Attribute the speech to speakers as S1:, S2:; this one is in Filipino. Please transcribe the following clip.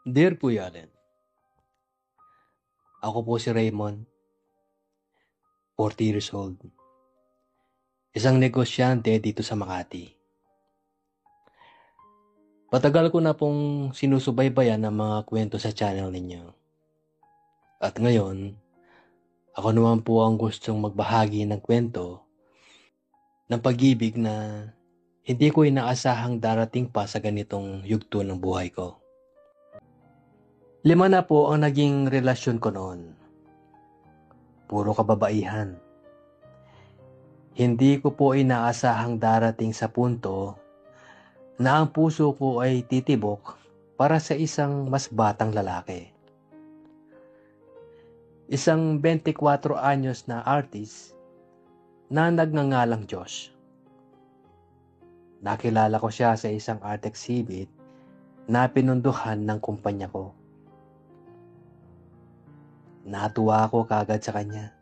S1: Dear Kuya Allen, ako po si Raymond, 40 years old. Isang negosyante dito sa Makati. Patagal ko na pong sinusubaybayan ang mga kwento sa channel ninyo. At ngayon, ako naman po ang gustong magbahagi ng kwento ng pag-ibig na hindi ko inaasahang darating pa sa ganitong yugto ng buhay ko. 5 na po ang naging relasyon ko noon. Puro kababaihan. Hindi ko po inaasahang darating sa punto na ang puso ko ay titibok para sa isang mas batang lalaki. Isang 24 anyos na artist na nagngangalang Josh. Nakilala ko siya sa isang art exhibit na pinunduhan ng kumpanya ko. Natuwa ako kagad sa kanya.